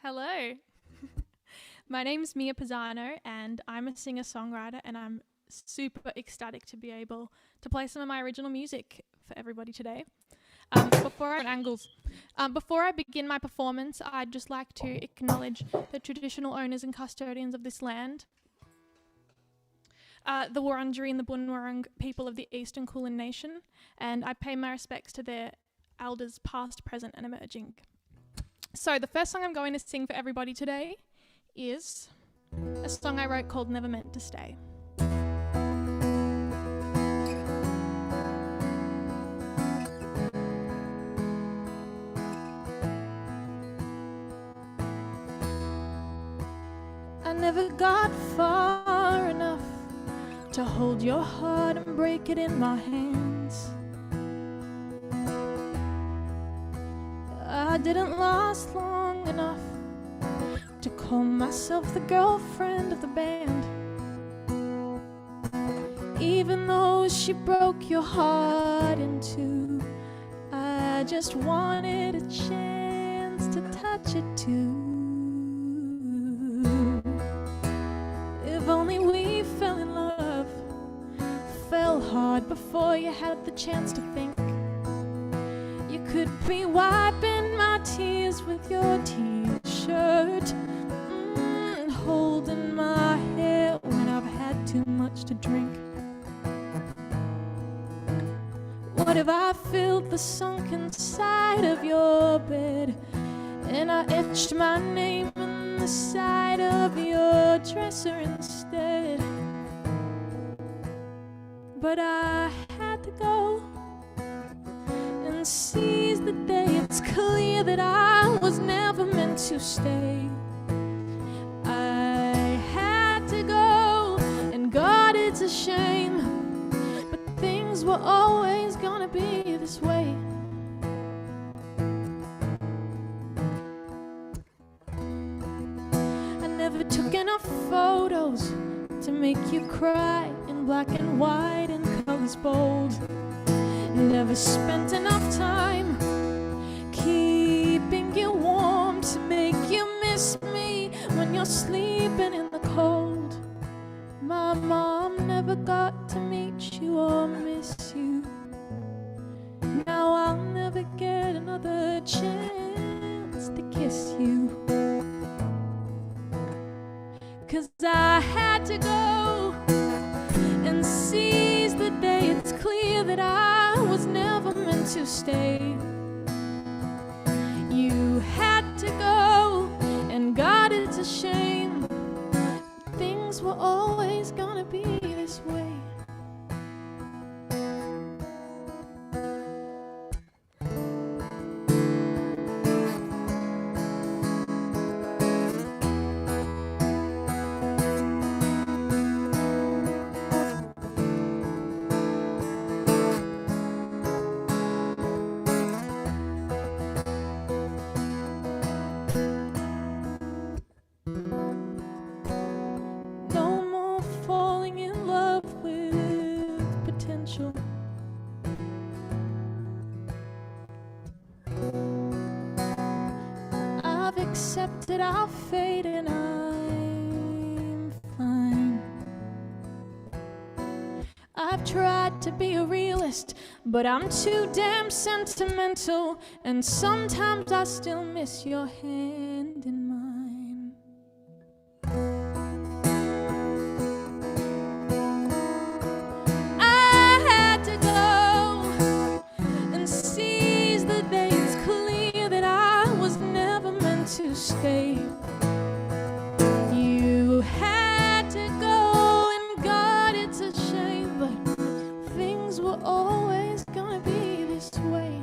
Hello. My name's Pisano and I'm a singer-songwriter and I'm super ecstatic to be able to play some of my original music for everybody today. Before I begin my performance, I'd just like to acknowledge the traditional owners and custodians of this land, the Wurundjeri and the Bunurong people of the Eastern Kulin Nation, and I pay my respects to their elders past, present and emerging. So the first song I'm going to sing for everybody today is a song I wrote called Never Meant to Stay. I never got far enough to hold your heart and break it in my hands. I didn't last long enough to call myself the girlfriend of the band. Even though she broke your heart in two, I just wanted a chance to touch it too. If only we fell in love, fell hard before you had the chance to think. You could be wiping my tears with your t-shirt, holding my hair when I've had too much to drink. What if I filled the sunken side of your bed and I etched my name in the side of your dresser instead? But I had to go and seize the day. It's clear that I was never meant to stay. I had to go, and God, it's a shame, but things were always gonna be this way. I never took enough photos to make you cry in black and white and colors bold. Never spent enough time keeping you warm to make you miss me when you're sleeping in the cold. My mom never got to meet you or miss you. Now I'll never get another chance to kiss you. 'Cause I had to go and seize the day. It's clear that I was never meant to stay. You had to go, and God, it's a shame. Things were always gonna be this way. I've accepted our fate and I'm fine. I've tried to be a realist, but I'm too damn sentimental, and sometimes I still miss your hand in mine. I had to go and seize the day. It's clear that I was never meant to stay. You had to go, and God, it's a shame, but things were always gonna be this way.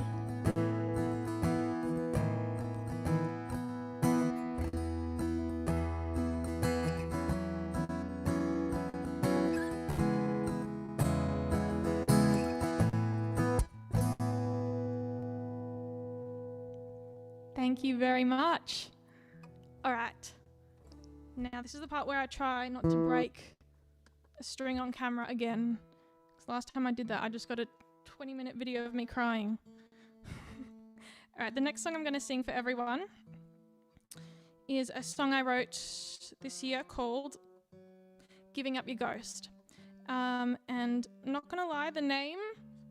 Thank you very much. All right. Now this is the part where I try not to break a string on camera again. 'Cause last time I did that, I just got a 20-minute video of me crying. All right, the next song I'm going to sing for everyone is a song I wrote this year called Giving Up Your Ghost. And I'm not going to lie, the name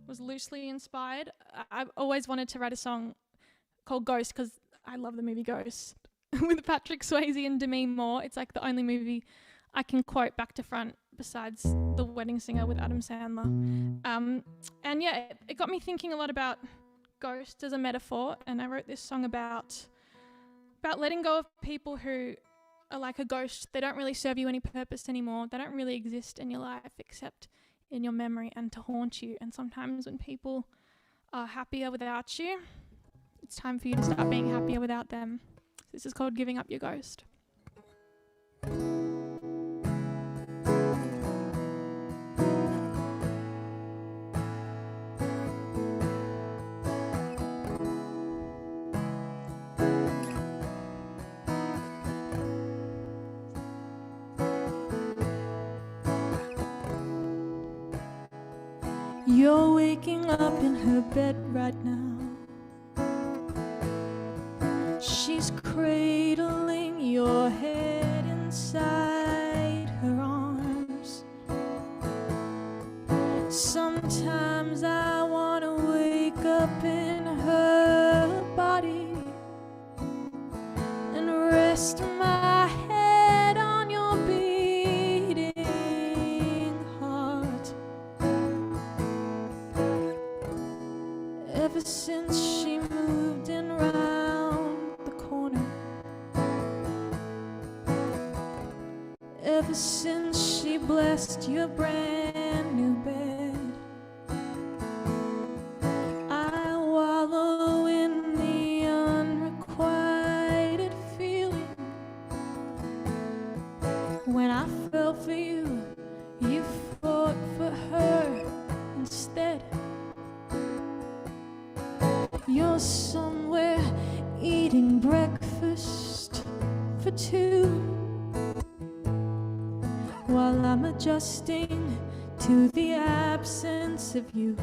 was loosely inspired. I've always wanted to write a song called Ghost because I love the movie Ghost with Patrick Swayze and Demi Moore. It's like the only movie I can quote back to front besides The Wedding Singer with Adam Sandler. And yeah, it got me thinking a lot about ghost as a metaphor, and I wrote this song about letting go of people who are like a ghost. They don't really serve you any purpose anymore. They don't really exist in your life except in your memory and to haunt you. And sometimes when people are happier without you, it's time for you to start being happier without them. This is called Giving Up Your Ghost. You're waking up in her bed right now. She's cradling your head inside her arms. Sometimes I want to wake up in her body and rest my head on your beating heart. Ever since she moved in round the corner, ever since she blessed your brand new bed, I wallow in the unrequited feeling. When I fell for you, you fought for her instead. You're somewhere eating breakfast for two, while I'm adjusting to the absence of you.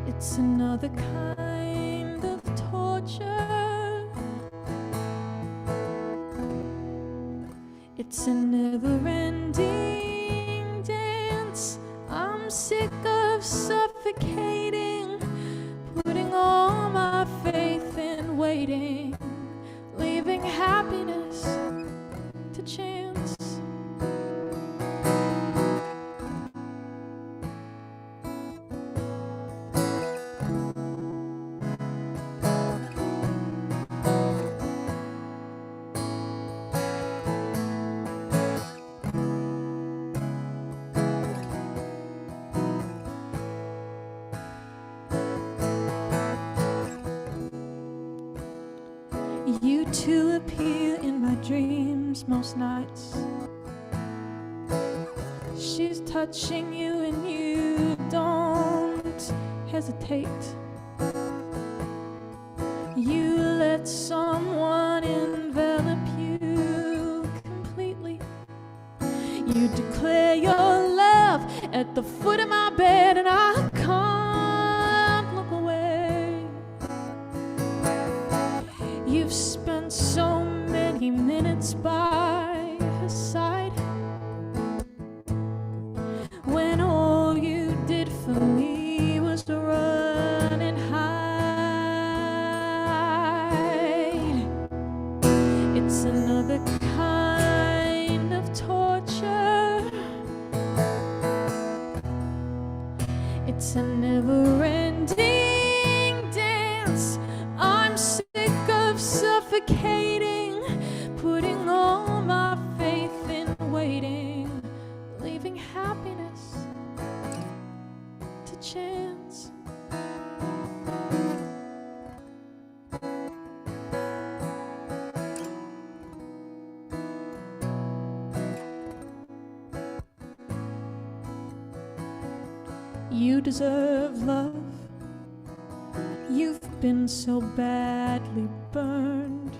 It's another kind of torture. It's a never-ending dance. I'm sick of suffocating, putting all my faith in waiting, leaving happiness to chance. You two appear in my dreams most nights. She's touching you and you don't hesitate. You let someone envelop you completely. You declare your love at the foot of my bed, and I can't look away. You've spent so many minutes by her side, when all you did for me was to run and hide. It's another kind of torture. It's a never-ending dance. I'm sick of suffocating, putting all my faith in waiting, leaving happiness to chance. You deserve love. You've been so badly burned,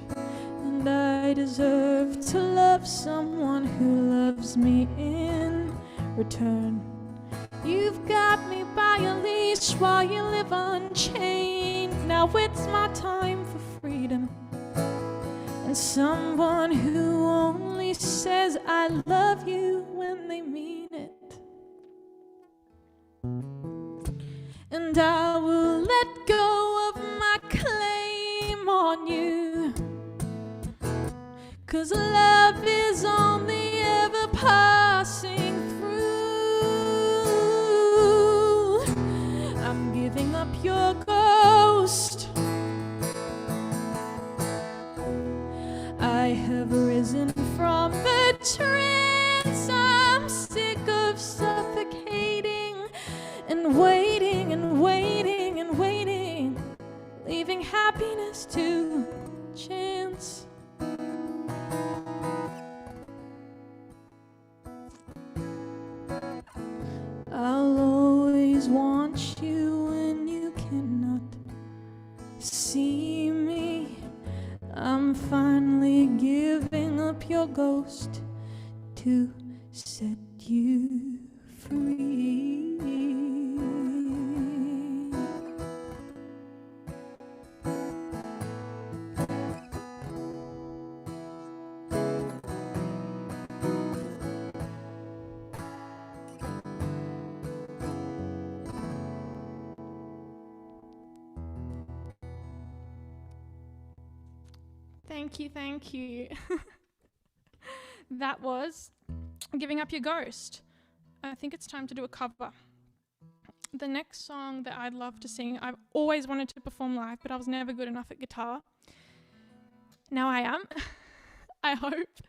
and I deserve to love someone who loves me in return. You've got me by a leash while you live unchained Now it's my time for freedom, and someone who only says I love you when they mean it. And I will let go of my claim on you, 'cause love is only ever passing through. I'm giving up your ghost. I have risen from the trance. I'm sick of suffocating and waiting and waiting and waiting, leaving happiness to chance. I'll always want you when you cannot see me. I'm finally giving up your ghost to set you free. Thank you. That was Giving Up Your Ghost. I think it's time to do a cover. The next song that I'd love to sing, I've always wanted to perform live, but I was never good enough at guitar. Now I am, I hope.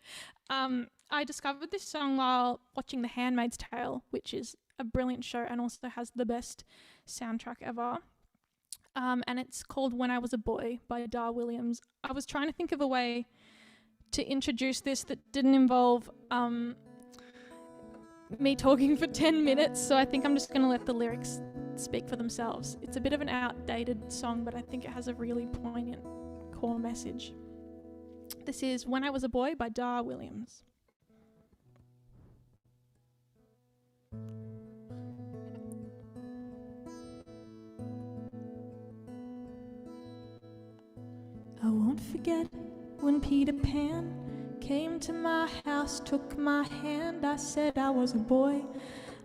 I discovered this song while watching The Handmaid's Tale, which is a brilliant show and also has the best soundtrack ever. And it's called When I Was a Boy by Dar Williams. I was trying to think of a way to introduce this that didn't involve me talking for 10 minutes, so I think I'm just going to let the lyrics speak for themselves. It's a bit of an outdated song, but I think it has a really poignant core message. This is When I Was a Boy by Dar Williams. I won't forget when Peter Pan came to my house, took my hand. I said I was a boy.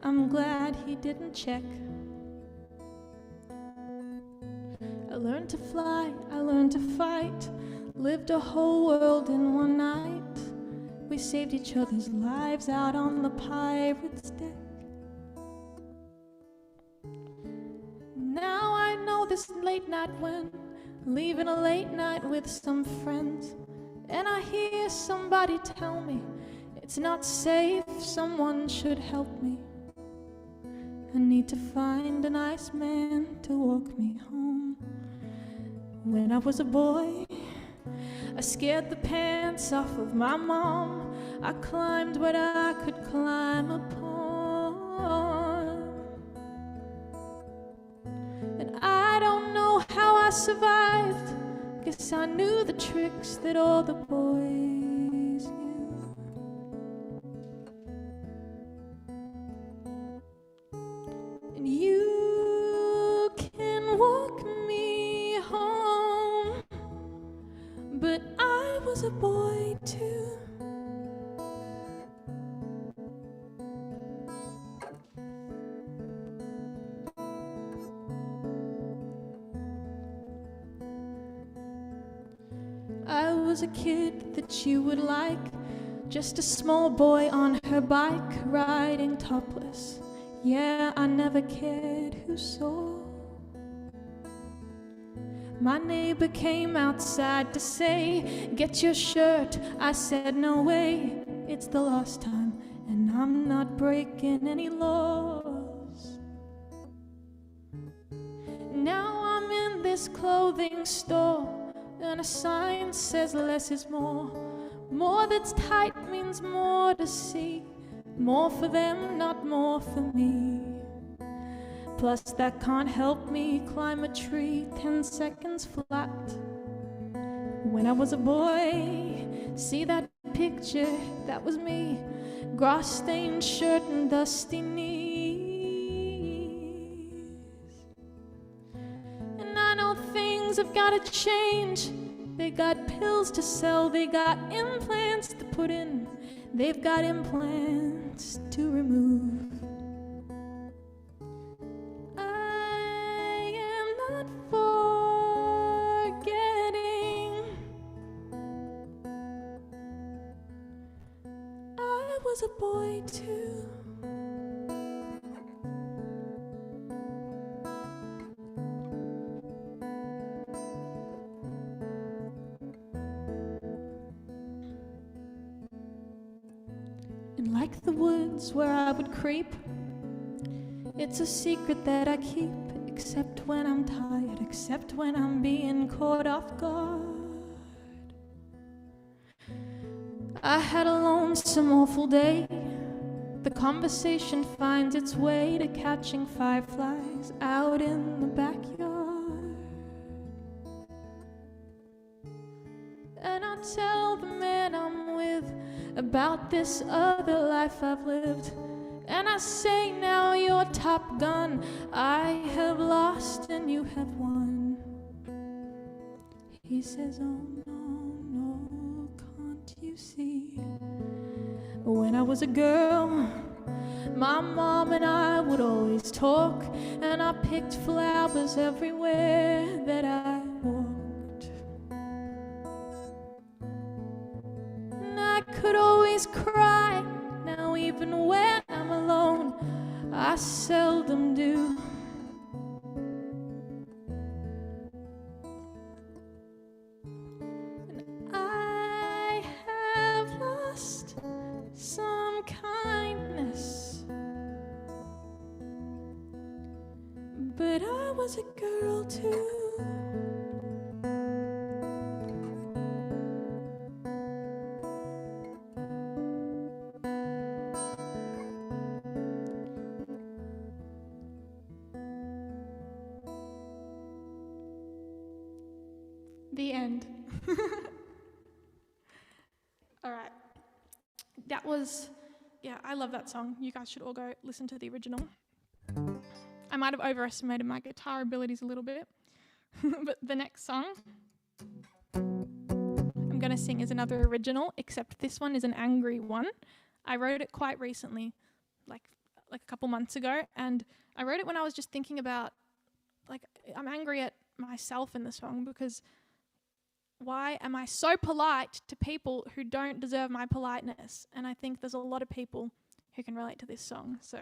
I'm glad he didn't check. I learned to fly, I learned to fight, lived a whole world in one night. We saved each other's lives out on the pirate's deck. Now I know this late night when leaving a late night with some friends, and I hear somebody tell me it's not safe, someone should help me. I need to find a nice man to walk me home. When I was a boy, I scared the pants off of my mom. I climbed what I could climb upon, and I don't know how I survived. Guess I knew the tricks that all the boys knew. And you can walk me home, but I was a boy too. I was a kid that you would like, just a small boy on her bike, riding topless. Yeah, I never cared who saw. My neighbor came outside to say, "Get your shirt." I said, "No way, it's the last time, and I'm not breaking any laws." Now I'm in this clothing store, and a sign says less is more. More that's tight means more to see. More for them, not more for me. Plus that can't help me climb a tree 10 seconds flat. When I was a boy, see that picture, that was me. Grass-stained shirt and dusty knees. And I know things things have gotta change. They got pills to sell, they got implants to put in, they've got implants to remove. I am not forgetting. I was a boy too. And like the woods where I would creep, it's a secret that I keep, except when I'm tired, except when I'm being caught off guard. I had a lonesome, awful day. The conversation finds its way to catching fireflies out in the backyard. And I'll tell the man I'm with about this other life I've lived. And I say, now you're Top Gun. I have lost and you have won. He says, oh no, no, can't you see? When I was a girl, my mom and I would always talk, and I picked flowers everywhere that I walked. And I could always cry. Now even when I'm alone, I seldom do. And I have lost some kindness, but I was a girl too. The end. All right. That was, yeah, I love that song. You guys should all go listen to the original. I might have overestimated my guitar abilities a little bit, but the next song I'm going to sing is another original, except this one is an angry one. I wrote it quite recently, like a couple months ago, and I wrote it when I was just thinking about, like, I'm angry at myself in the song because why am I so polite to people who don't deserve my politeness? And I think there's a lot of people who can relate to this song. So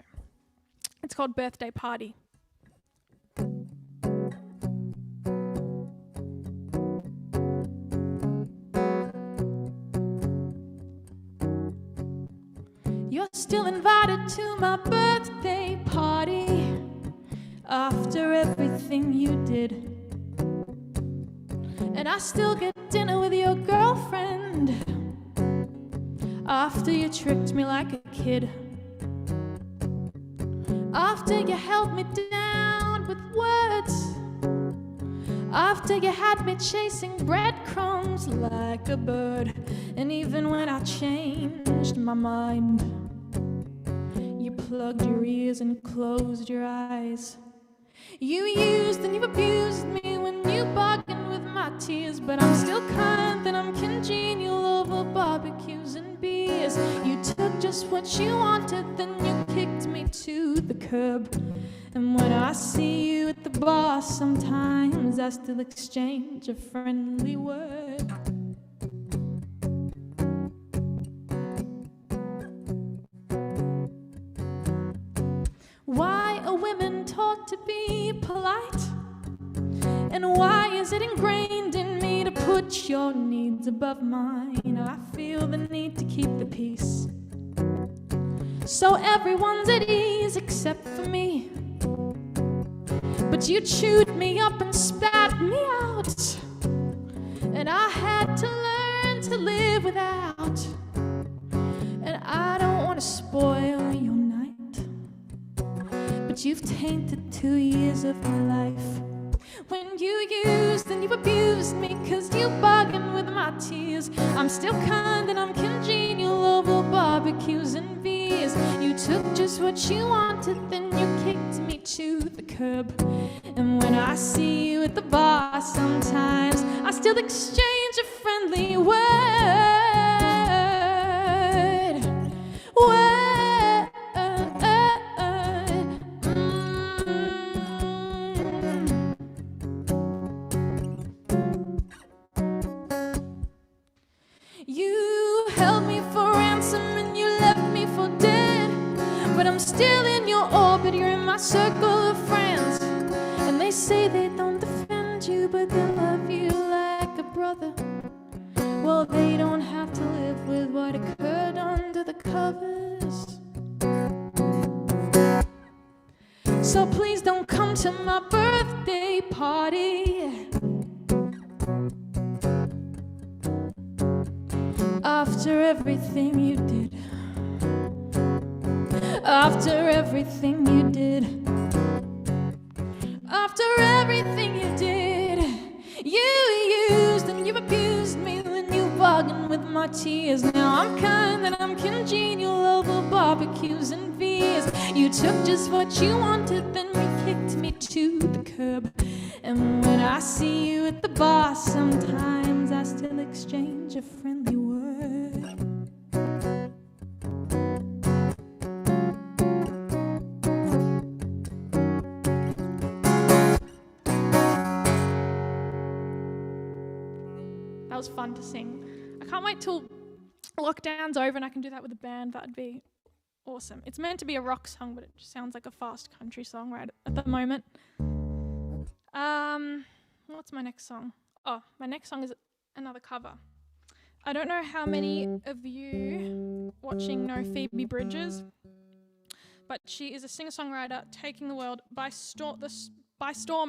it's called Birthday Party. You're still invited to my birthday party after everything you did. And I still get dinner with your girlfriend after you tricked me like a kid. After you held me down with words. After you had me chasing breadcrumbs like a bird. And even when I changed my mind, you plugged your ears and closed your eyes. You used and you abused me when you bargained with my tears. But I'm still kind and I'm congenial over barbecues and beers. You took just what you wanted, then you kicked me to the curb. And when I see you at the bar, sometimes I still exchange a friendly word. Why are women taught to be polite? And why is it ingrained in me to put your needs above mine? I feel the need to keep the peace, so everyone's at ease except for me. But you chewed me up and spat me out, and I had to learn to live without. And I don't want to spoil your night, but you've tainted 2 years of my life. When you used and you abused me, 'cause you bargained with my tears. I'm still kind and I'm congenial over barbecues and beers. You took just what you wanted, then you kicked me to the curb. And when I see you at the bar, sometimes I still exchange a friendly word. You held me for ransom and you left me for dead, but I'm still in your orbit, you're in my circle of friends. And they say they don't defend you, but they love you like a brother. Well, they don't have to live with what occurred under the covers. So please don't come to my birthday party after everything you did. After everything you did. After everything you did. You used and you abused me when you bargained with my tears. Now I'm kind and I'm congenial over barbecues and beers. You took just what you wanted, then you kicked me to the curb. And when I see you at the bar, sometimes I still exchange a friendly word. That was fun to sing. I can't wait till lockdown's over and I can do that with a band. That'd be awesome. It's meant to be a rock song, but it just sounds like a fast country song right at the moment. What's my next song? Oh, my next song is another cover. I don't know how many of you watching know Phoebe Bridgers, but she is a singer-songwriter taking the world by storm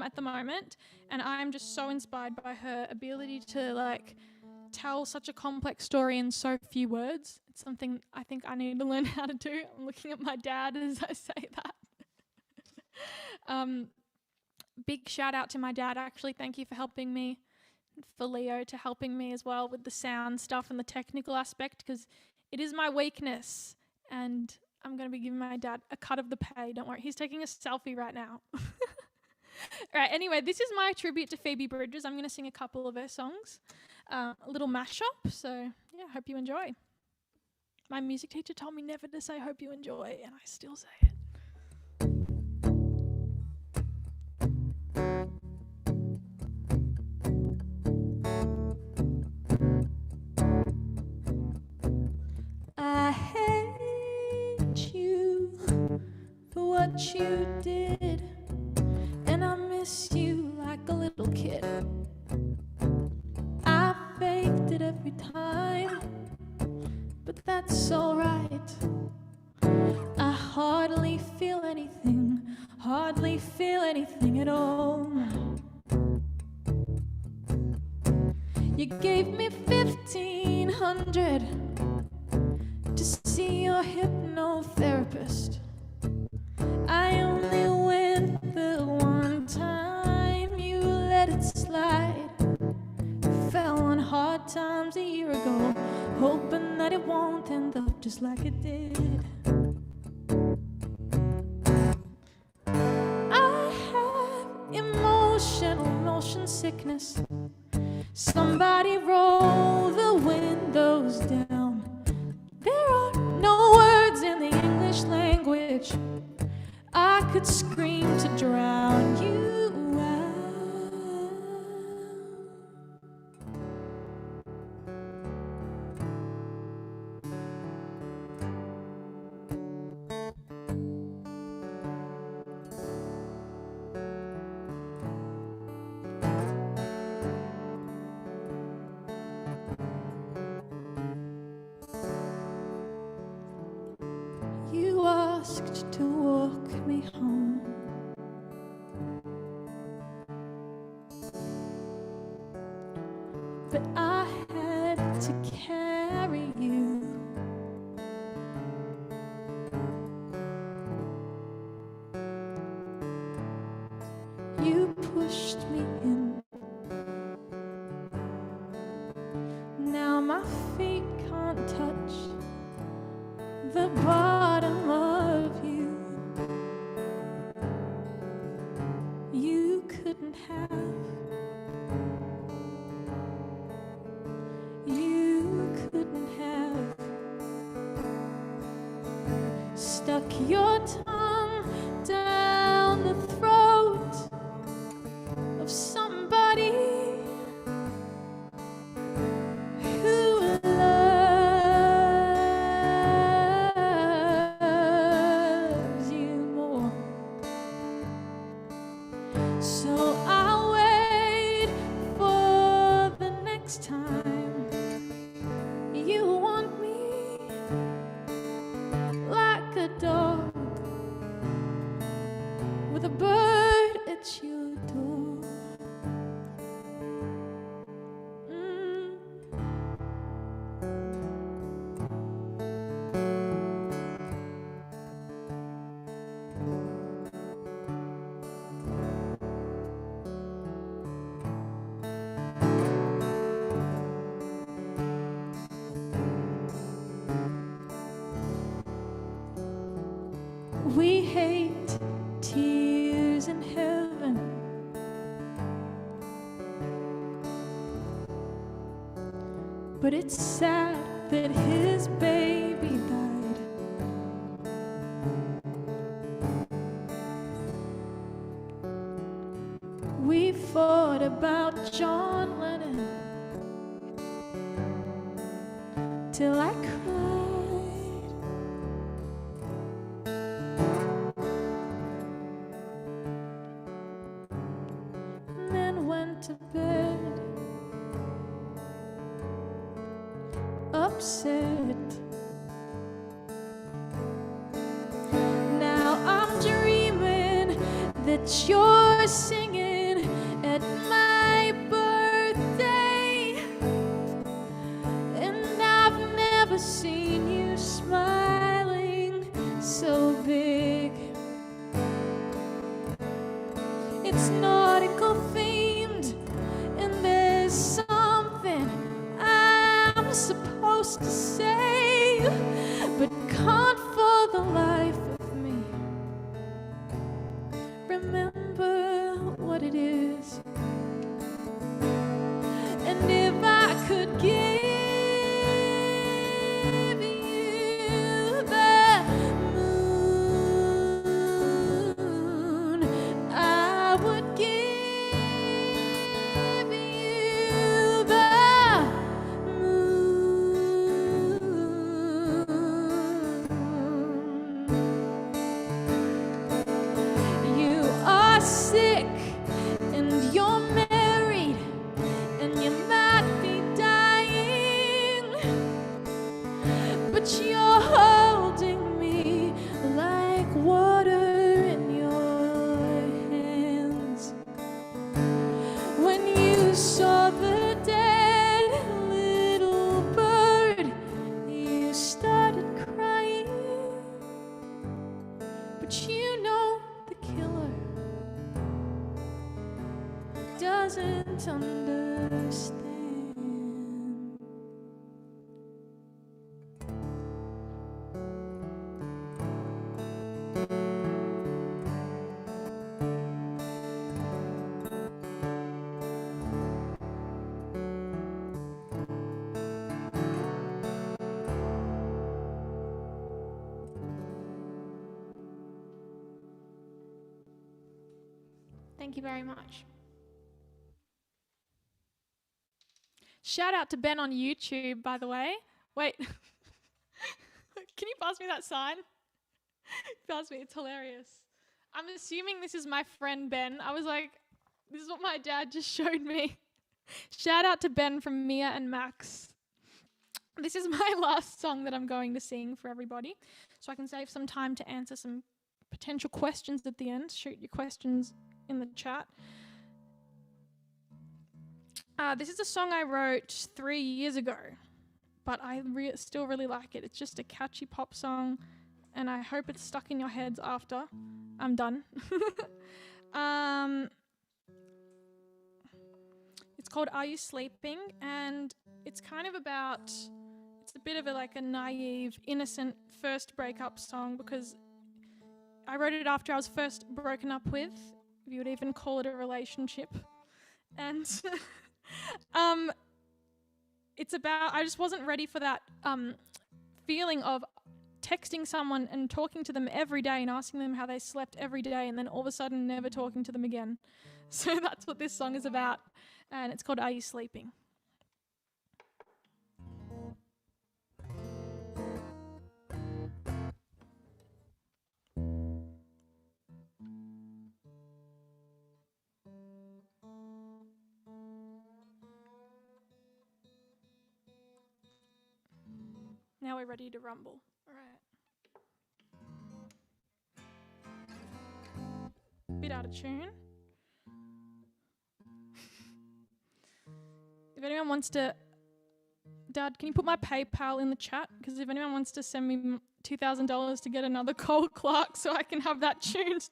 at the moment, and I'm just so inspired by her ability to tell such a complex story in so few words. It's something I think I need to learn how to do. I'm looking at my dad as I say that. Big shout out to my dad, actually. Thank you for helping me, for Leo to helping me as well with the sound stuff and the technical aspect, because it is my weakness, and I'm going to be giving my dad a cut of the pay. Don't worry, he's taking a selfie right now. Alright, anyway, this is my tribute to Phoebe Bridgers. I'm going to sing a couple of her songs, a little mashup, so yeah, hope you enjoy. My music teacher told me never to say hope you enjoy, and I still say it. I hate you for what you did, and I miss you like a little kid. I faked it every time, but that's alright. I hardly feel anything at all. You gave me 1,500 to see your hypnotherapist. I only went the one time, you let it slide. Fell on hard times a year ago, hoping that it won't end up just like it did. I have motion sickness. Somebody roll the windows down. There are no words in the English language. I could scream to drown you out. You asked to walk me home. But I had to carry you. You pushed me in. Now my feet can't touch the bottom of you. your tongue down the throat of somebody who loves you more. So I'll wait for the next time you want me, like a dog with a bird at your door. We hate tears in heaven, but it's sad that his baby died. We fought about John Lennon till I cried. To bed, upset. Now I'm dreaming that you're singing at my birthday, and I've never seen you smiling so big. It's nautical themed, and there's something I'm supposed to say, but can't for the life of me remember what it is. And if I could give you the moon, I would give you the moon. You are sick and you're married and you might be dying, but you're holding me like water in your hands. When you saw the dead little bird, you started crying, but you know the killer doesn't understand. Thank you very much. Shout out to Ben on YouTube, by the way. Wait. Can you pass me that sign? Pass me, it's hilarious. I'm assuming this is my friend Ben. I was like, this is what my dad just showed me. Shout out to Ben from Mia and Max. This is my last song that I'm going to sing for everybody, so I can save some time to answer some potential questions at the end. Shoot your questions in the chat. This is a song I wrote 3 years ago, but I still really like it. It's just a catchy pop song, and I hope it's stuck in your heads after I'm done. It's called Are You Sleeping? And it's kind of about, it's a bit of a naive, innocent first breakup song, because I wrote it after I was first broken up with, if you would even call it a relationship. And it's about, I just wasn't ready for that feeling of texting someone and talking to them every day and asking them how they slept every day, and then all of a sudden never talking to them again. So that's what this song is about, and it's called Are You Sleeping? Now we're ready to rumble. All right. Bit out of tune. If anyone wants to, Dad, can you put my PayPal in the chat? Because if anyone wants to send me $2,000 to get another Cole Clark so I can have that tuned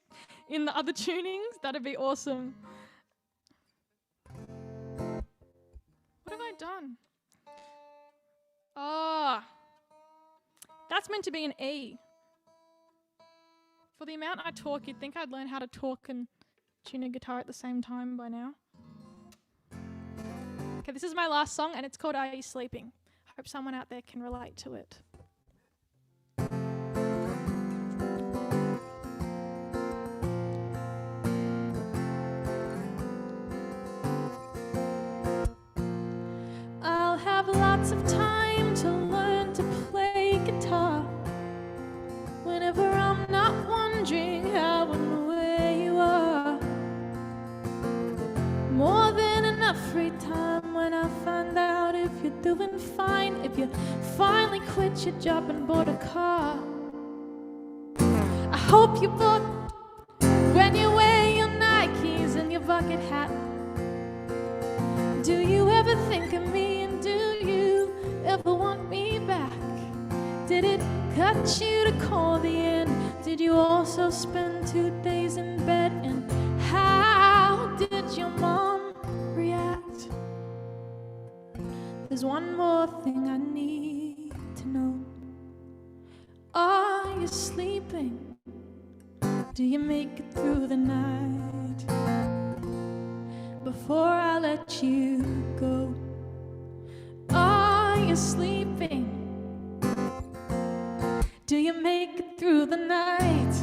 in the other tunings, that'd be awesome. What have I done? Oh, that's meant to be an E. For the amount I talk, you'd think I'd learn how to talk and tune a guitar at the same time by now. Okay, this is my last song, and it's called Are You Sleeping? I hope someone out there can relate to it. I'll have lots of time to learn to play guitar whenever I'm not wondering how and where you are. More than enough free time when I find out if you're doing fine, if you finally quit your job and bought a car. I hope you bought when you wear your Nikes and your bucket hat. Do you ever think of me, and do you ever want me back? Did it cut you to call the end? Did you also spend 2 days in bed? And how did your mom react? There's one more thing I need to know. Are you sleeping? Do you make it through the night? Before I let you go, are you sleeping? Do you make it through the night?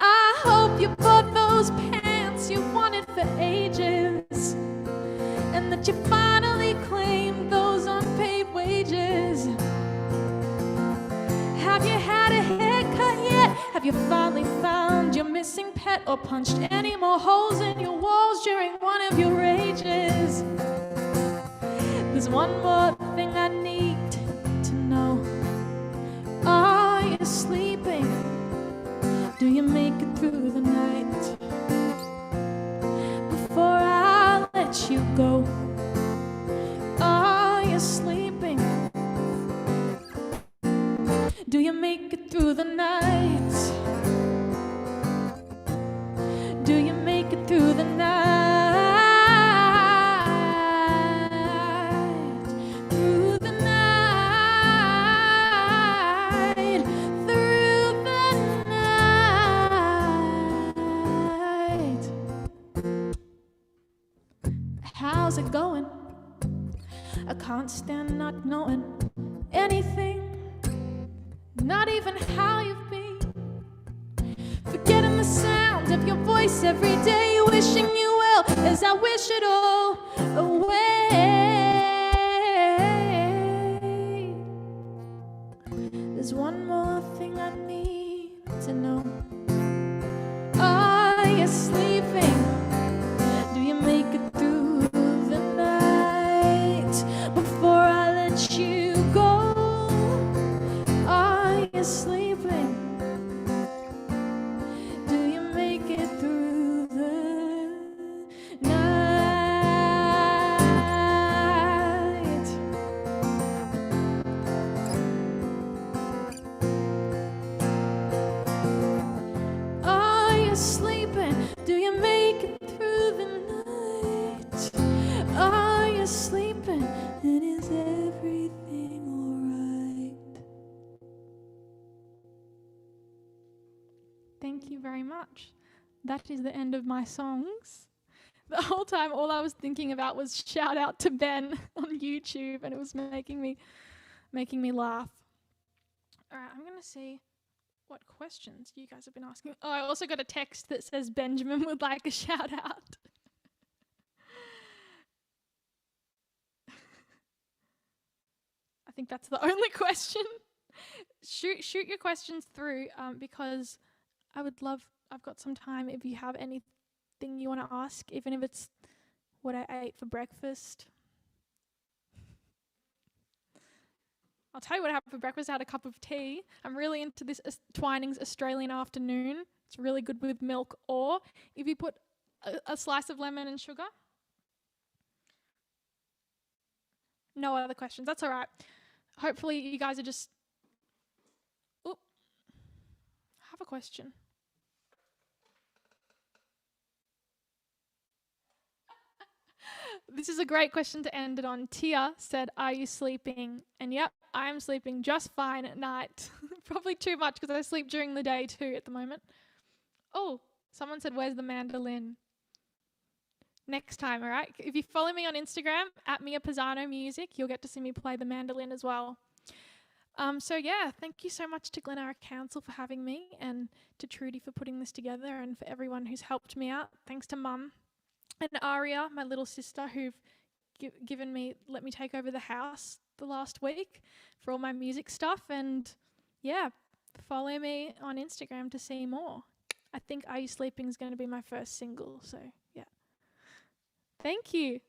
I hope you bought those pants you wanted for ages, and that you finally claimed those unpaid wages. Have you had a haircut yet? Have you finally found your missing pet, or punched any more holes in your walls during one of your rages? There's one more thing I need to know. Are you sleeping? Do you make it through the night? Before I let you go, are you sleeping? Do you make it through the night? Do you make it through the night? Through the night. Through the night. How's it going? I can't stand not knowing anything. Not even how you've been. Forgetting the sound of your voice every day, wishing you well as I wish it all away. There's one more thing I need to know. Are you sleeping? Do you make it through the night? Before I let you go, sleeping? Do you make it through the night? Are you sleeping? Do you make it through the night? Are you sleeping? And is everything alright? Thank you very much. That is the end of my songs. the whole time all I was thinking about was shout out to Ben on YouTube, and it was making me laugh. All right, I'm going to see what questions you guys have been asking. Oh, I also got a text that says Benjamin would like a shout out. I think that's the only question. Shoot your questions through because I've got some time if you have anything you want to ask, even if it's what I ate for breakfast. I'll tell you what I had for breakfast. I had a cup of tea. I'm really into this Twinings Australian afternoon. It's really good with milk, or if you put a slice of lemon and sugar. No other questions. That's all right. Hopefully you guys are just... Oh, I have a question. This is a great question to end it on. Tia said, "Are you sleeping?" And yep, I am sleeping just fine at night. Probably too much because I sleep during the day too at the moment. Oh, someone said, "Where's the mandolin?" Next time, all right? If you follow me on Instagram, at Mia Pisano Music, you'll get to see me play the mandolin as well. So yeah, thank you so much to Glen Eira Council for having me, and to Trudy for putting this together, and for everyone who's helped me out. Thanks to Mum and Aria, my little sister, who've let me take over the house the last week for all my music stuff. And yeah, follow me on Instagram to see more. I think Are You Sleeping is going to be my first single. So yeah. Thank you.